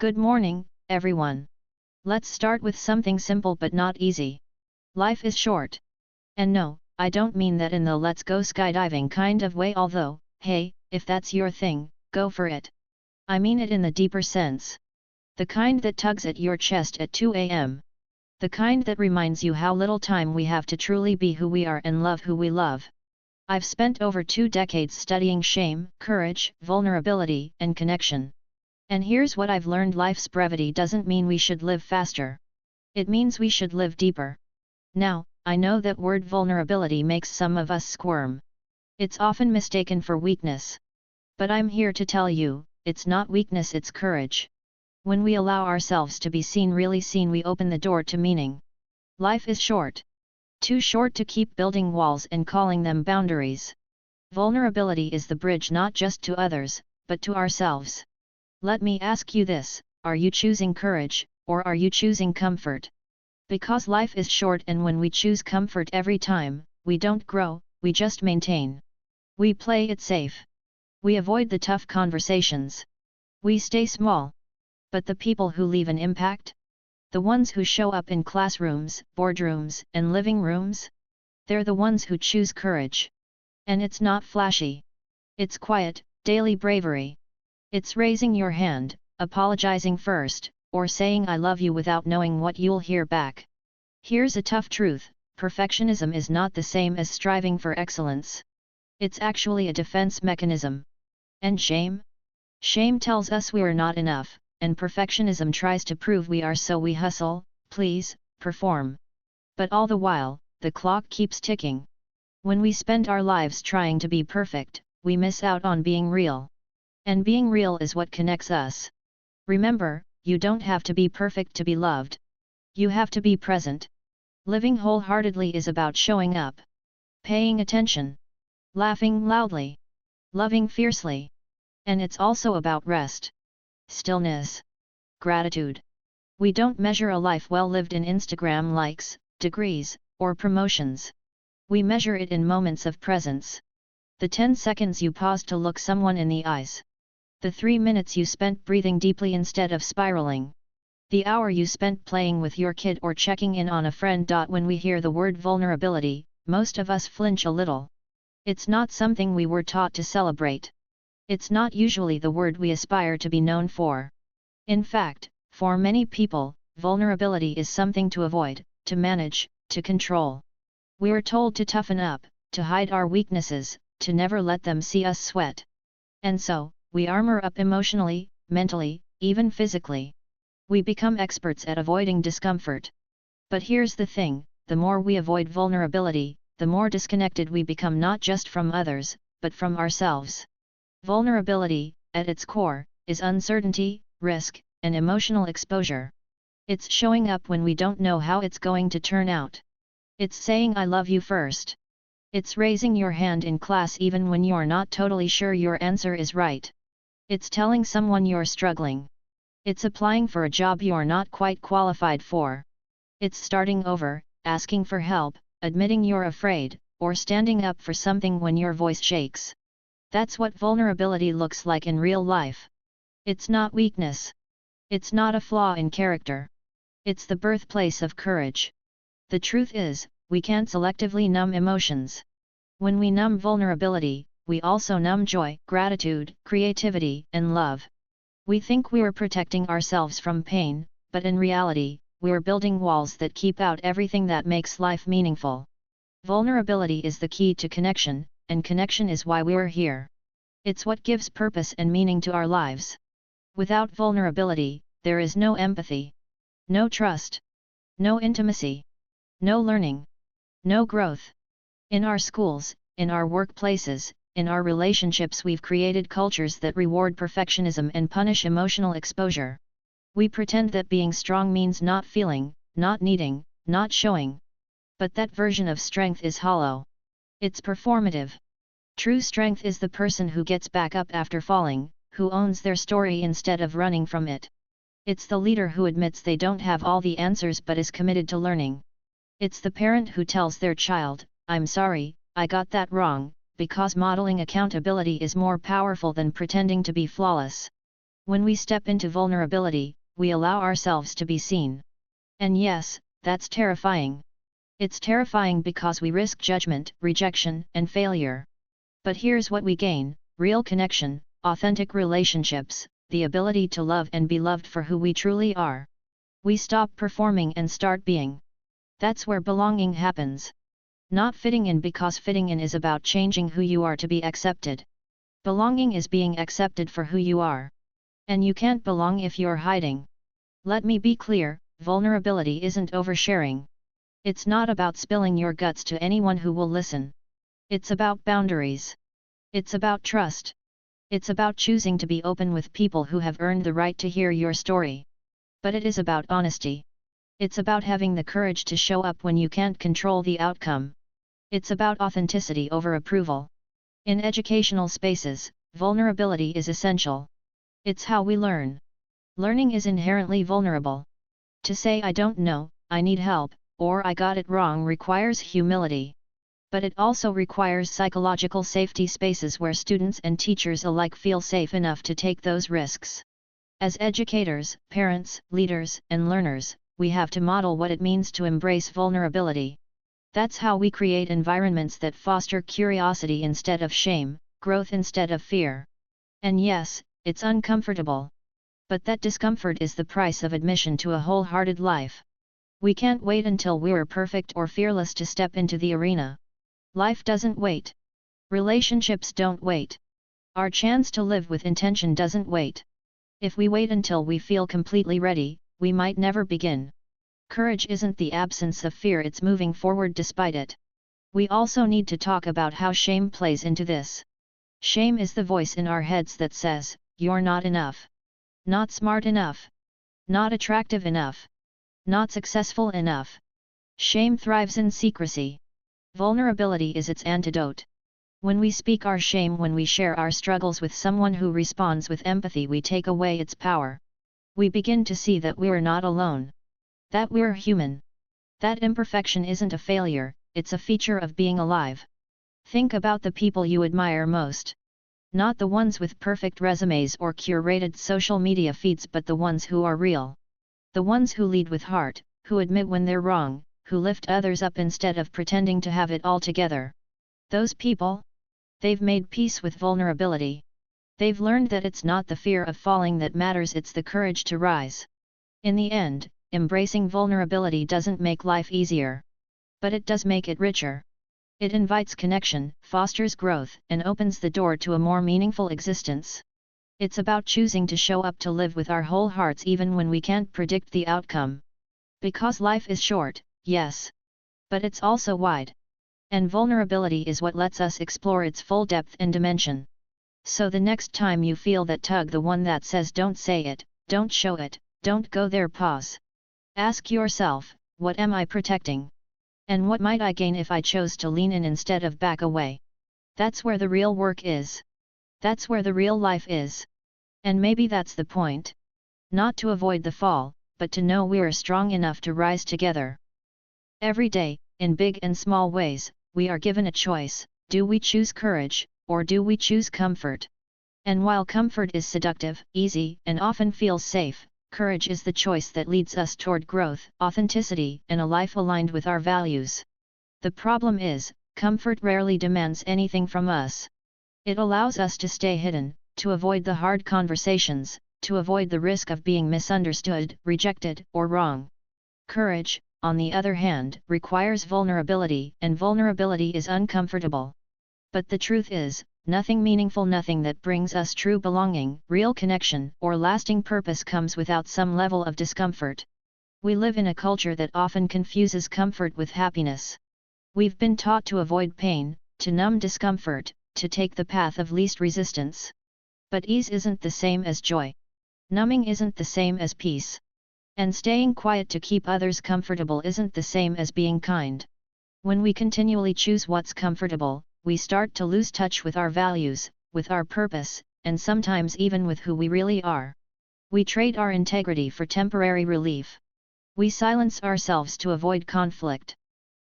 Good morning, everyone. Let's start with something simple but not easy. Life is short. And no, I don't mean that in the let's go skydiving kind of way, although, hey, if that's your thing, go for it. I mean it in the deeper sense. The kind that tugs at your chest at 2 a.m. The kind that reminds you how little time we have to truly be who we are and love who we love. I've spent over 2 decades studying shame, courage, vulnerability, and connection. And here's what I've learned: life's brevity doesn't mean we should live faster. It means we should live deeper. Now, I know that word vulnerability makes some of us squirm. It's often mistaken for weakness. But I'm here to tell you, it's not weakness, it's courage. When we allow ourselves to be seen, really seen, we open the door to meaning. Life is short. Too short to keep building walls and calling them boundaries. Vulnerability is the bridge not just to others, but to ourselves. Let me ask you this: are you choosing courage, or are you choosing comfort? Because life is short, and when we choose comfort every time, we don't grow, we just maintain. We play it safe. We avoid the tough conversations. We stay small. But the people who leave an impact? The ones who show up in classrooms, boardrooms, and living rooms? They're the ones who choose courage. And it's not flashy. It's quiet, daily bravery. It's raising your hand, apologizing first, or saying I love you without knowing what you'll hear back. Here's a tough truth: perfectionism is not the same as striving for excellence. It's actually a defense mechanism. And shame? Shame tells us we're not enough, and perfectionism tries to prove we are, so we hustle, please, perform. But all the while, the clock keeps ticking. When we spend our lives trying to be perfect, we miss out on being real. And being real is what connects us. Remember, you don't have to be perfect to be loved. You have to be present. Living wholeheartedly is about showing up, paying attention, laughing loudly, loving fiercely. And it's also about rest, stillness, gratitude. We don't measure a life well lived in Instagram likes, degrees, or promotions. We measure it in moments of presence. The 10 seconds you paused to look someone in the eyes. The 3 minutes you spent breathing deeply instead of spiraling. The hour you spent playing with your kid or checking in on a friend. When we hear the word vulnerability, most of us flinch a little. It's not something we were taught to celebrate. It's not usually the word we aspire to be known for. In fact, for many people, vulnerability is something to avoid, to manage, to control. We're told to toughen up, to hide our weaknesses, to never let them see us sweat. And so, we armor up emotionally, mentally, even physically. We become experts at avoiding discomfort. But here's the thing: the more we avoid vulnerability, the more disconnected we become, not just from others, but from ourselves. Vulnerability, at its core, is uncertainty, risk, and emotional exposure. It's showing up when we don't know how it's going to turn out. It's saying I love you first. It's raising your hand in class even when you're not totally sure your answer is right. It's telling someone you're struggling. It's applying for a job you're not quite qualified for. It's starting over, asking for help, admitting you're afraid, or standing up for something when your voice shakes. That's what vulnerability looks like in real life. It's not weakness. It's not a flaw in character. It's the birthplace of courage. The truth is, we can't selectively numb emotions. When we numb vulnerability, we also numb joy, gratitude, creativity, and love. We think we're protecting ourselves from pain, but in reality, we're building walls that keep out everything that makes life meaningful. Vulnerability is the key to connection, and connection is why we're here. It's what gives purpose and meaning to our lives. Without vulnerability, there is no empathy, no trust, no intimacy, no learning, no growth. In our schools, in our workplaces, in our relationships, we've created cultures that reward perfectionism and punish emotional exposure. We pretend that being strong means not feeling, not needing, not showing. But that version of strength is hollow. It's performative. True strength is the person who gets back up after falling, who owns their story instead of running from it. It's the leader who admits they don't have all the answers but is committed to learning. It's the parent who tells their child, "I'm sorry, I got that wrong," because modeling accountability is more powerful than pretending to be flawless. When we step into vulnerability, we allow ourselves to be seen. And yes, that's terrifying. It's terrifying because we risk judgment, rejection, and failure. But here's what we gain: real connection, authentic relationships, the ability to love and be loved for who we truly are. We stop performing and start being. That's where belonging happens. Not fitting in, because fitting in is about changing who you are to be accepted. Belonging is being accepted for who you are. And you can't belong if you're hiding. Let me be clear, vulnerability isn't oversharing. It's not about spilling your guts to anyone who will listen. It's about boundaries. It's about trust. It's about choosing to be open with people who have earned the right to hear your story. But it is about honesty. It's about having the courage to show up when you can't control the outcome. It's about authenticity over approval. In educational spaces, vulnerability is essential. It's how we learn. Learning is inherently vulnerable. To say "I don't know, I need help," or "I got it wrong" requires humility. But it also requires psychological safety spaces where students and teachers alike feel safe enough to take those risks. As educators, parents, leaders, and learners, we have to model what it means to embrace vulnerability. That's how we create environments that foster curiosity instead of shame, growth instead of fear. And yes, it's uncomfortable. But that discomfort is the price of admission to a wholehearted life. We can't wait until we're perfect or fearless to step into the arena. Life doesn't wait. Relationships don't wait. Our chance to live with intention doesn't wait. If we wait until we feel completely ready, we might never begin. Courage isn't the absence of fear, it's moving forward despite it. We also need to talk about how shame plays into this. Shame is the voice in our heads that says, "You're not enough. Not smart enough. Not attractive enough. Not successful enough." Shame thrives in secrecy. Vulnerability is its antidote. When we speak our shame, when we share our struggles with someone who responds with empathy, we take away its power. We begin to see that we're not alone. That we're human. That imperfection isn't a failure, it's a feature of being alive. Think about the people you admire most. Not the ones with perfect resumes or curated social media feeds, but the ones who are real. The ones who lead with heart, who admit when they're wrong, who lift others up instead of pretending to have it all together. Those people? They've made peace with vulnerability. They've learned that it's not the fear of falling that matters, it's the courage to rise. In the end, embracing vulnerability doesn't make life easier. But it does make it richer. It invites connection, fosters growth, and opens the door to a more meaningful existence. It's about choosing to show up to live with our whole hearts even when we can't predict the outcome. Because life is short, yes. But it's also wide. And vulnerability is what lets us explore its full depth and dimension. So the next time you feel that tug, the one that says "don't say it, don't show it, don't go there," pause. Ask yourself, what am I protecting? And what might I gain if I chose to lean in instead of back away? That's where the real work is. That's where the real life is. And maybe that's the point. Not to avoid the fall, but to know we're strong enough to rise together. Every day, in big and small ways, we are given a choice: do we choose courage, or do we choose comfort? And while comfort is seductive, easy, and often feels safe, courage is the choice that leads us toward growth, authenticity, and a life aligned with our values. The problem is, comfort rarely demands anything from us. It allows us to stay hidden, to avoid the hard conversations, to avoid the risk of being misunderstood, rejected, or wrong. Courage, on the other hand, requires vulnerability, and vulnerability is uncomfortable. But the truth is, nothing meaningful, nothing that brings us true belonging, real connection, or lasting purpose comes without some level of discomfort. We live in a culture that often confuses comfort with happiness. We've been taught to avoid pain, to numb discomfort, to take the path of least resistance. But ease isn't the same as joy. Numbing isn't the same as peace. And staying quiet to keep others comfortable isn't the same as being kind. When we continually choose what's comfortable, we start to lose touch with our values, with our purpose, and sometimes even with who we really are. We trade our integrity for temporary relief. We silence ourselves to avoid conflict.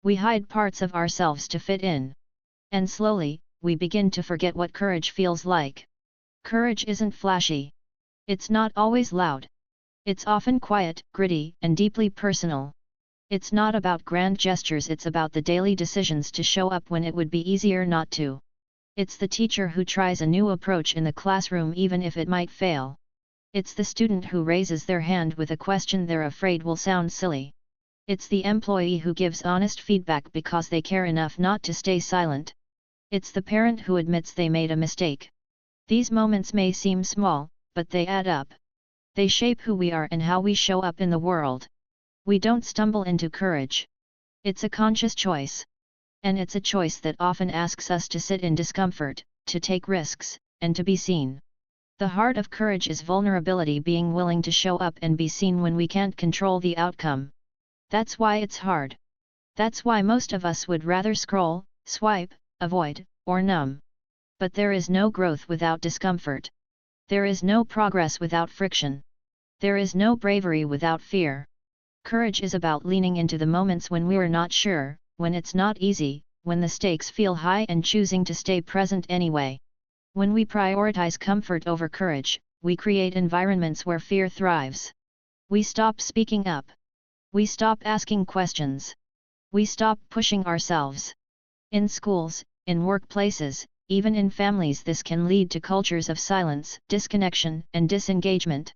We hide parts of ourselves to fit in. And slowly, we begin to forget what courage feels like. Courage isn't flashy. It's not always loud. It's often quiet, gritty, and deeply personal. It's not about grand gestures, it's about the daily decisions to show up when it would be easier not to. It's the teacher who tries a new approach in the classroom even if it might fail. It's the student who raises their hand with a question they're afraid will sound silly. It's the employee who gives honest feedback because they care enough not to stay silent. It's the parent who admits they made a mistake. These moments may seem small, but they add up. They shape who we are and how we show up in the world. We don't stumble into courage. It's a conscious choice. And it's a choice that often asks us to sit in discomfort, to take risks, and to be seen. The heart of courage is vulnerability, being willing to show up and be seen when we can't control the outcome. That's why it's hard. That's why most of us would rather scroll, swipe, avoid, or numb. But there is no growth without discomfort. There is no progress without friction. There is no bravery without fear. Courage is about leaning into the moments when we're not sure, when it's not easy, when the stakes feel high, and choosing to stay present anyway. When we prioritize comfort over courage, we create environments where fear thrives. We stop speaking up. We stop asking questions. We stop pushing ourselves. In schools, in workplaces, even in families, this can lead to cultures of silence, disconnection, and disengagement.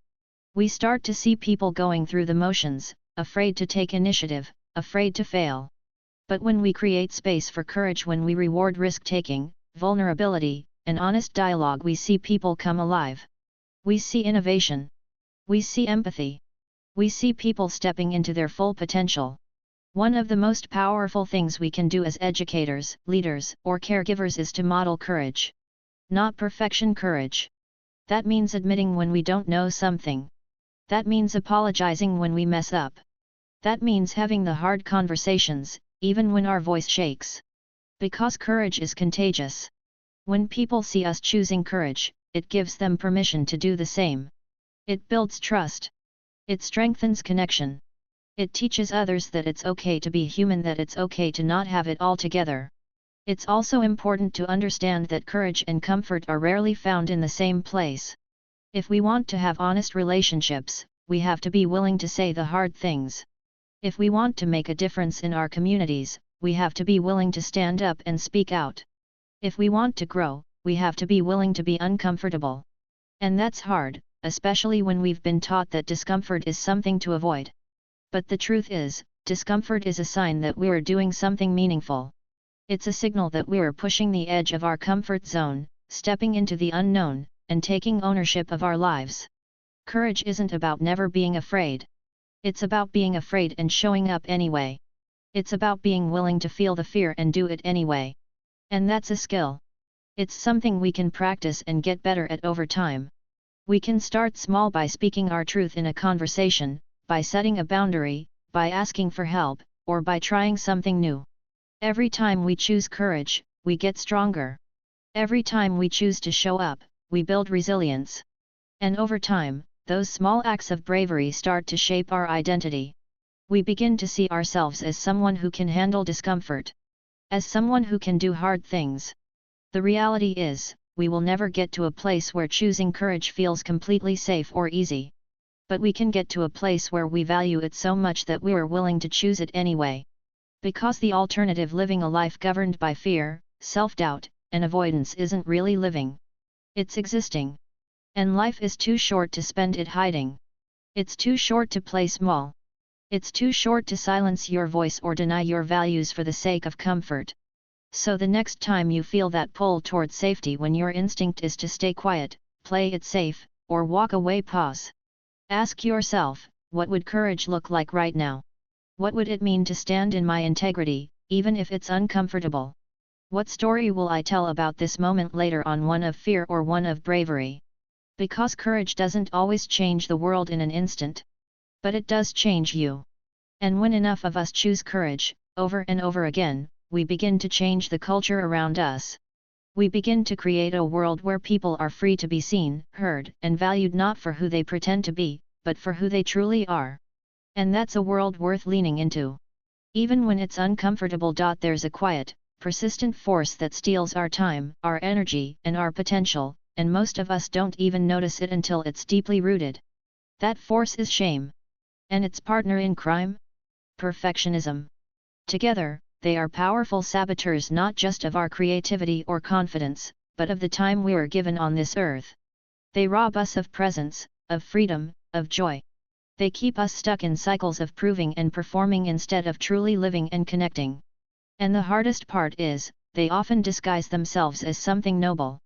We start to see people going through the motions, afraid to take initiative, afraid to fail. But when we create space for courage, when we reward risk-taking, vulnerability, and honest dialogue, we see people come alive. We see innovation. We see empathy. We see people stepping into their full potential. One of the most powerful things we can do as educators, leaders, or caregivers is to model courage. Not perfection courage. That means admitting when we don't know something. That means apologizing when we mess up. That means having the hard conversations, even when our voice shakes. Because courage is contagious. When people see us choosing courage, it gives them permission to do the same. It builds trust. It strengthens connection. It teaches others that it's okay to be human, that it's okay to not have it all together. It's also important to understand that courage and comfort are rarely found in the same place. If we want to have honest relationships, we have to be willing to say the hard things. If we want to make a difference in our communities, we have to be willing to stand up and speak out. If we want to grow, we have to be willing to be uncomfortable. And that's hard, especially when we've been taught that discomfort is something to avoid. But the truth is, discomfort is a sign that we're doing something meaningful. It's a signal that we're pushing the edge of our comfort zone, stepping into the unknown, and taking ownership of our lives. Courage isn't about never being afraid. It's about being afraid and showing up anyway. It's about being willing to feel the fear and do it anyway. And that's a skill. It's something we can practice and get better at over time. We can start small by speaking our truth in a conversation, by setting a boundary, by asking for help, or by trying something new. Every time we choose courage, we get stronger. Every time we choose to show up, we build resilience. And over time, those small acts of bravery start to shape our identity. We begin to see ourselves as someone who can handle discomfort. As someone who can do hard things. The reality is, we will never get to a place where choosing courage feels completely safe or easy. But we can get to a place where we value it so much that we're willing to choose it anyway. Because the alternative, living a life governed by fear, self-doubt, and avoidance, isn't really living. It's existing. And life is too short to spend it hiding. It's too short to play small. It's too short to silence your voice or deny your values for the sake of comfort. So the next time you feel that pull toward safety, when your instinct is to stay quiet, play it safe, or walk away, pause. Ask yourself, what would courage look like right now? What would it mean to stand in my integrity, even if it's uncomfortable? What story will I tell about this moment later on, one of fear or one of bravery? Because courage doesn't always change the world in an instant. But it does change you. And when enough of us choose courage, over and over again, we begin to change the culture around us. We begin to create a world where people are free to be seen, heard, and valued, not for who they pretend to be, but for who they truly are. And that's a world worth leaning into. Even when it's uncomfortable. There's a quiet, persistent force that steals our time, our energy, and our potential, and most of us don't even notice it until it's deeply rooted. That force is shame. And its partner in crime? Perfectionism. Together, they are powerful saboteurs not just of our creativity or confidence, but of the time we are given on this earth. They rob us of presence, of freedom, of joy. They keep us stuck in cycles of proving and performing instead of truly living and connecting. And the hardest part is, they often disguise themselves as something noble.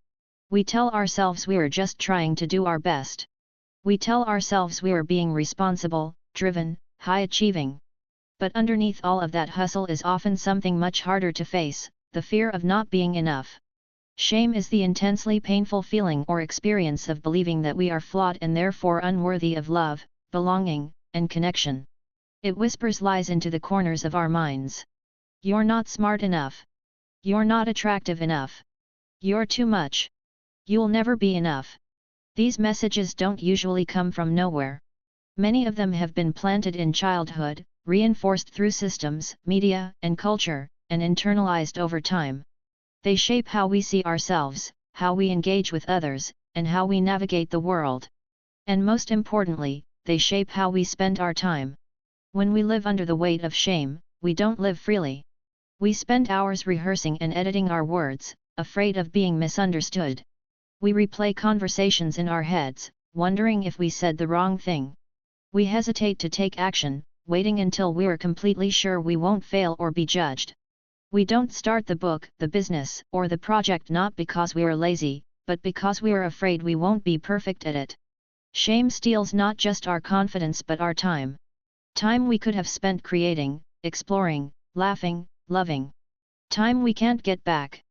We tell ourselves we are just trying to do our best. We tell ourselves we are being responsible, driven, high-achieving. But underneath all of that hustle is often something much harder to face, the fear of not being enough. Shame is the intensely painful feeling or experience of believing that we are flawed and therefore unworthy of love, belonging, and connection. It whispers lies into the corners of our minds. You're not smart enough. You're not attractive enough. You're too much. You'll never be enough. These messages don't usually come from nowhere. Many of them have been planted in childhood, reinforced through systems, media, and culture, and internalized over time. They shape how we see ourselves, how we engage with others, and how we navigate the world. And most importantly, they shape how we spend our time. When we live under the weight of shame, we don't live freely. We spend hours rehearsing and editing our words, afraid of being misunderstood. We replay conversations in our heads, wondering if we said the wrong thing. We hesitate to take action, waiting until we're completely sure we won't fail or be judged. We don't start the book, the business, or the project not because we are lazy, but because we are afraid we won't be perfect at it. Shame steals not just our confidence but our time. Time we could have spent creating, exploring, laughing, loving. Time we can't get back.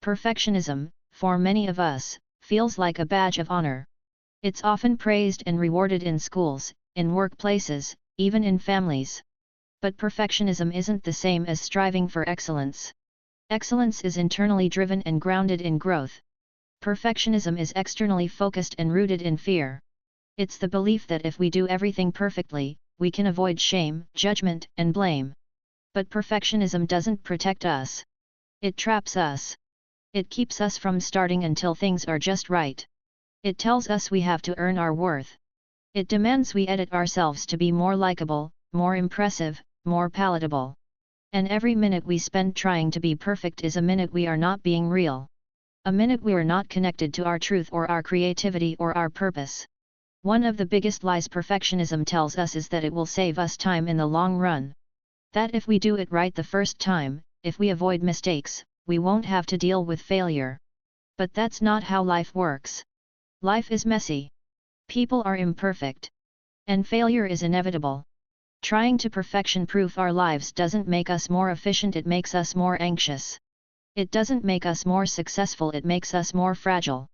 Perfectionism, for many of us, feels like a badge of honor. It's often praised and rewarded in schools, in workplaces, even in families. But perfectionism isn't the same as striving for excellence. Excellence is internally driven and grounded in growth. Perfectionism is externally focused and rooted in fear. It's the belief that if we do everything perfectly, we can avoid shame, judgment, and blame. But perfectionism doesn't protect us. It traps us. It keeps us from starting until things are just right. It tells us we have to earn our worth. It demands we edit ourselves to be more likable, more impressive, more palatable. And every minute we spend trying to be perfect is a minute we are not being real. A minute we are not connected to our truth or our creativity or our purpose. One of the biggest lies perfectionism tells us is that it will save us time in the long run. That if we do it right the first time, if we avoid mistakes, we won't have to deal with failure. But that's not how life works. Life is messy. People are imperfect. And failure is inevitable. Trying to perfection-proof our lives doesn't make us more efficient, it makes us more anxious. It doesn't make us more successful, it makes us more fragile.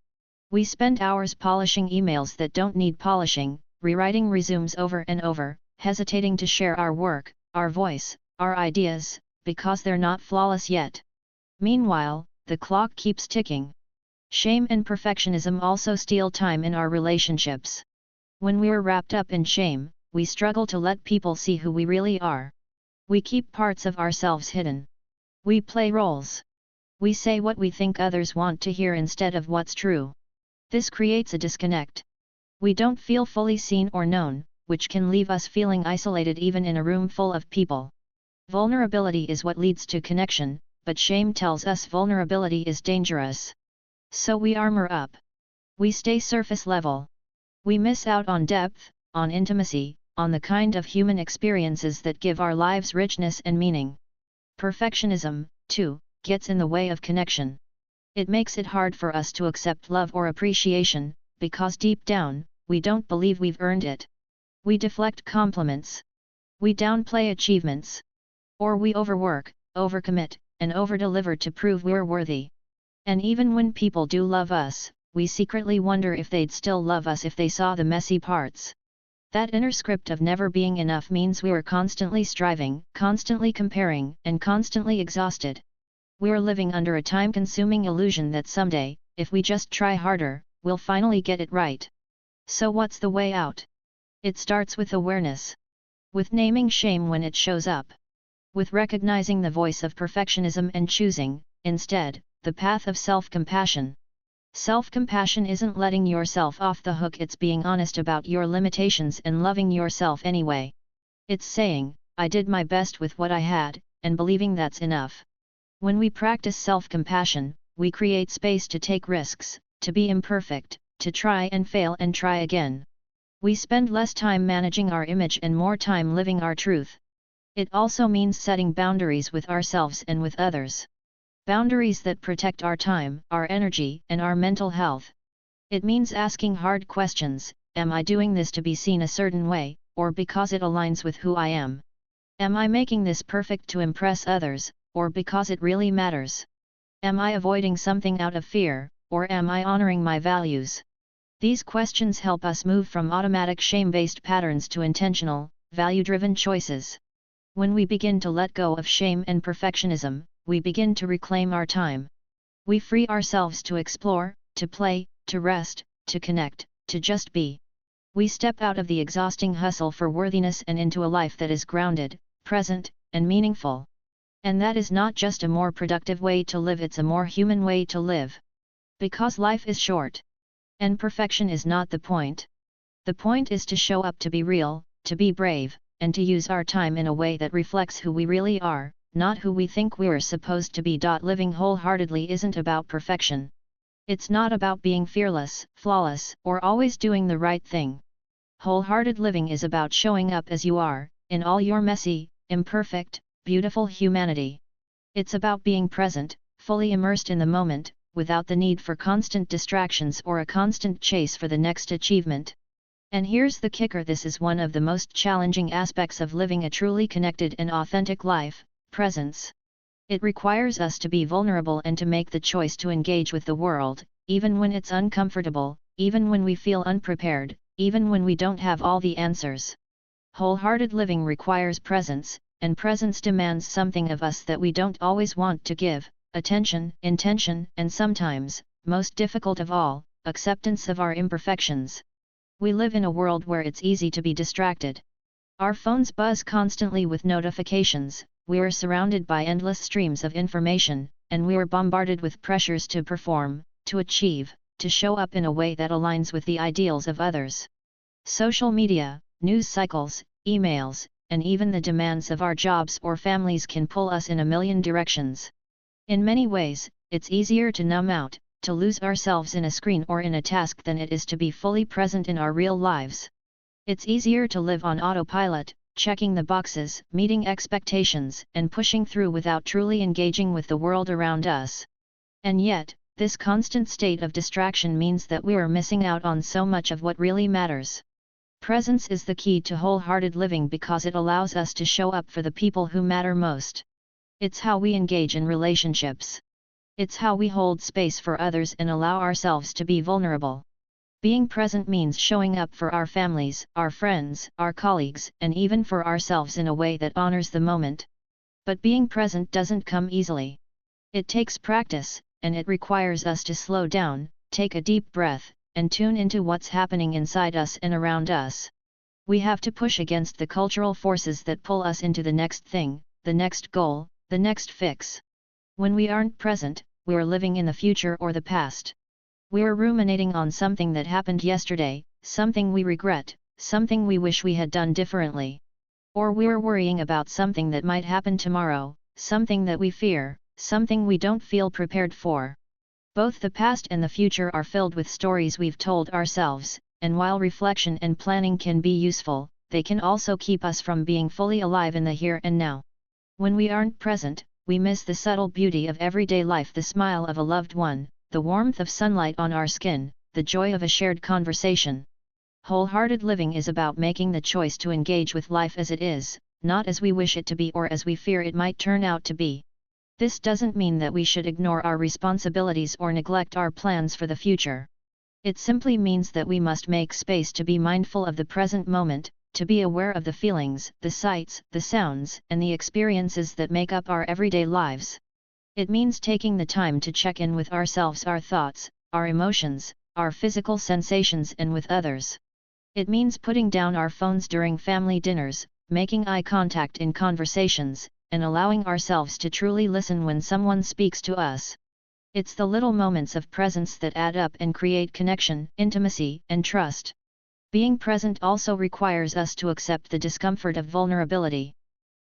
We spend hours polishing emails that don't need polishing, rewriting resumes over and over, hesitating to share our work, our voice, our ideas, because they're not flawless yet. Meanwhile, the clock keeps ticking. Shame and perfectionism also steal time in our relationships. When we're wrapped up in shame, we struggle to let people see who we really are. We keep parts of ourselves hidden. We play roles. We say what we think others want to hear instead of what's true. This creates a disconnect. We don't feel fully seen or known, which can leave us feeling isolated even in a room full of people. Vulnerability is what leads to connection, but shame tells us vulnerability is dangerous. So we armor up. We stay surface level. We miss out on depth, on intimacy, on the kind of human experiences that give our lives richness and meaning. Perfectionism, too, gets in the way of connection. It makes it hard for us to accept love or appreciation, because deep down, we don't believe we've earned it. We deflect compliments. We downplay achievements. Or we overwork, overcommit, and overdeliver to prove we're worthy. And even when people do love us, we secretly wonder if they'd still love us if they saw the messy parts. That inner script of never being enough means we are constantly striving, constantly comparing, and constantly exhausted. We're living under a time-consuming illusion that someday, if we just try harder, we'll finally get it right. So what's the way out? It starts with awareness. With naming shame when it shows up. With recognizing the voice of perfectionism and choosing, instead, the path of self-compassion. Self-compassion isn't letting yourself off the hook, it's being honest about your limitations and loving yourself anyway. It's saying, I did my best with what I had, and believing that's enough. When we practice self-compassion, we create space to take risks, to be imperfect, to try and fail and try again. We spend less time managing our image and more time living our truth. It also means setting boundaries with ourselves and with others. Boundaries that protect our time, our energy, and our mental health. It means asking hard questions. Am I doing this to be seen a certain way, or because it aligns with who I am? Am I making this perfect to impress others, or because it really matters? Am I avoiding something out of fear, or am I honoring my values? These questions help us move from automatic shame-based patterns to intentional, value-driven choices. When we begin to let go of shame and perfectionism, we begin to reclaim our time. We free ourselves to explore, to play, to rest, to connect, to just be. We step out of the exhausting hustle for worthiness and into a life that is grounded, present, and meaningful. And that is not just a more productive way to live, it's a more human way to live. Because life is short. And perfection is not the point. The point is to show up, to be real, to be brave, and to use our time in a way that reflects who we really are, not who we think we're supposed to be. Living wholeheartedly isn't about perfection. It's not about being fearless, flawless, or always doing the right thing. Wholehearted living is about showing up as you are, in all your messy, imperfect, beautiful humanity. It's about being present, fully immersed in the moment, without the need for constant distractions or a constant chase for the next achievement. And here's the kicker: this is one of the most challenging aspects of living a truly connected and authentic life: presence. It requires us to be vulnerable and to make the choice to engage with the world, even when it's uncomfortable, even when we feel unprepared, even when we don't have all the answers. Wholehearted living requires presence, and presence demands something of us that we don't always want to give: attention, intention, and sometimes, most difficult of all, acceptance of our imperfections. We live in a world where it's easy to be distracted. Our phones buzz constantly with notifications, we're surrounded by endless streams of information, and we're bombarded with pressures to perform, to achieve, to show up in a way that aligns with the ideals of others. Social media, news cycles, emails, and even the demands of our jobs or families can pull us in a million directions. In many ways, it's easier to numb out, to lose ourselves in a screen or in a task than it is to be fully present in our real lives. It's easier to live on autopilot, checking the boxes, meeting expectations, and pushing through without truly engaging with the world around us. And yet, this constant state of distraction means that we are missing out on so much of what really matters. Presence is the key to wholehearted living because it allows us to show up for the people who matter most. It's how we engage in relationships. It's how we hold space for others and allow ourselves to be vulnerable. Being present means showing up for our families, our friends, our colleagues, and even for ourselves in a way that honors the moment. But being present doesn't come easily. It takes practice, and it requires us to slow down, take a deep breath, and tune into what's happening inside us and around us. We have to push against the cultural forces that pull us into the next thing, the next goal, the next fix. When we aren't present, we're living in the future or the past. We're ruminating on something that happened yesterday, something we regret, something we wish we had done differently. Or we're worrying about something that might happen tomorrow, something that we fear, something we don't feel prepared for. Both the past and the future are filled with stories we've told ourselves, and while reflection and planning can be useful, they can also keep us from being fully alive in the here and now. When we aren't present, we miss the subtle beauty of everyday life: the smile of a loved one, the warmth of sunlight on our skin, the joy of a shared conversation. Wholehearted living is about making the choice to engage with life as it is, not as we wish it to be or as we fear it might turn out to be. This doesn't mean that we should ignore our responsibilities or neglect our plans for the future. It simply means that we must make space to be mindful of the present moment, to be aware of the feelings, the sights, the sounds, and the experiences that make up our everyday lives. It means taking the time to check in with ourselves, our thoughts, our emotions, our physical sensations, and with others. It means putting down our phones during family dinners, making eye contact in conversations, and allowing ourselves to truly listen when someone speaks to us. It's the little moments of presence that add up and create connection, intimacy, and trust. Being present also requires us to accept the discomfort of vulnerability.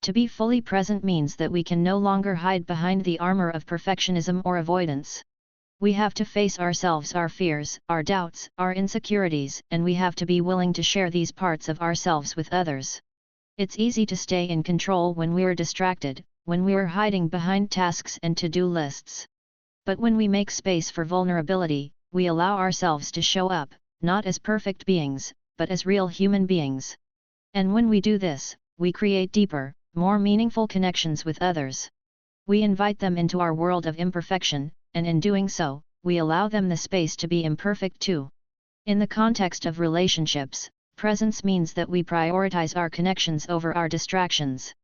To be fully present means that we can no longer hide behind the armor of perfectionism or avoidance. We have to face ourselves, our fears, our doubts, our insecurities, and we have to be willing to share these parts of ourselves with others. It's easy to stay in control when we're distracted, when we're hiding behind tasks and to-do lists. But when we make space for vulnerability, we allow ourselves to show up, not as perfect beings, but as real human beings. And when we do this, we create deeper, more meaningful connections with others. We invite them into our world of imperfection, and in doing so, we allow them the space to be imperfect too. In the context of relationships, presence means that we prioritize our connections over our distractions.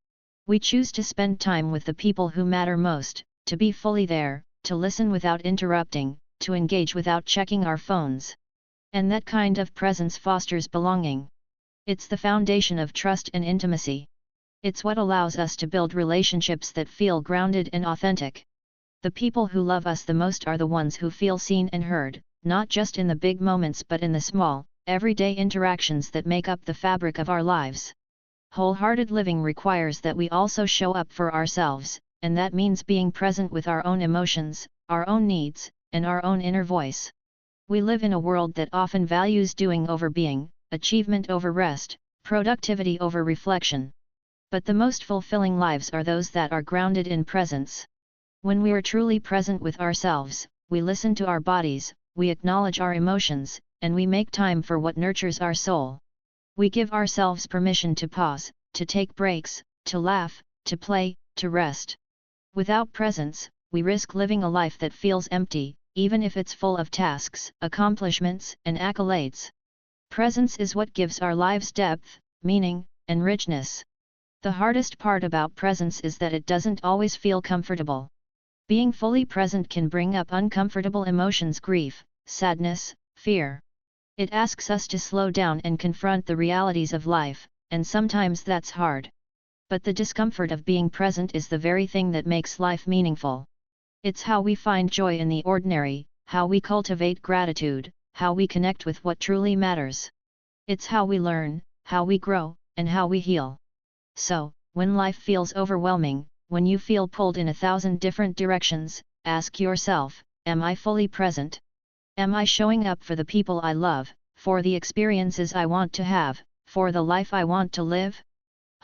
We choose to spend time with the people who matter most, to be fully there, to listen without interrupting, to engage without checking our phones. And that kind of presence fosters belonging. It's the foundation of trust and intimacy. It's what allows us to build relationships that feel grounded and authentic. The people who love us the most are the ones who feel seen and heard, not just in the big moments but in the small, everyday interactions that make up the fabric of our lives. Wholehearted living requires that we also show up for ourselves, and that means being present with our own emotions, our own needs, and our own inner voice. We live in a world that often values doing over being, achievement over rest, productivity over reflection. But the most fulfilling lives are those that are grounded in presence. When we are truly present with ourselves, we listen to our bodies, we acknowledge our emotions, and we make time for what nurtures our soul. We give ourselves permission to pause, to take breaks, to laugh, to play, to rest. Without presence, we risk living a life that feels empty, even if it's full of tasks, accomplishments, and accolades. Presence is what gives our lives depth, meaning, and richness. The hardest part about presence is that it doesn't always feel comfortable. Being fully present can bring up uncomfortable emotions, grief, sadness, fear. It asks us to slow down and confront the realities of life, and sometimes that's hard. But the discomfort of being present is the very thing that makes life meaningful. It's how we find joy in the ordinary, how we cultivate gratitude, how we connect with what truly matters. It's how we learn, how we grow, and how we heal. So, when life feels overwhelming, when you feel pulled in 1,000 different directions, ask yourself, am I fully present? Am I showing up for the people I love, for the experiences I want to have, for the life I want to live?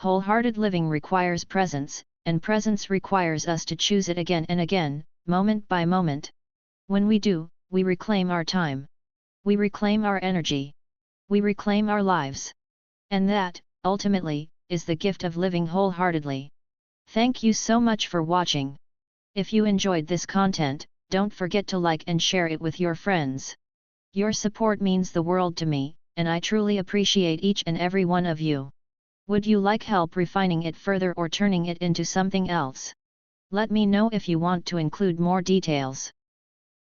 Wholehearted living requires presence, and presence requires us to choose it again and again, moment by moment. When we do, we reclaim our time. We reclaim our energy. We reclaim our lives. And that, ultimately, is the gift of living wholeheartedly. Thank you so much for watching. If you enjoyed this content, don't forget to like and share it with your friends. Your support means the world to me, and I truly appreciate each and every one of you. Would you like help refining it further or turning it into something else? Let me know if you want to include more details.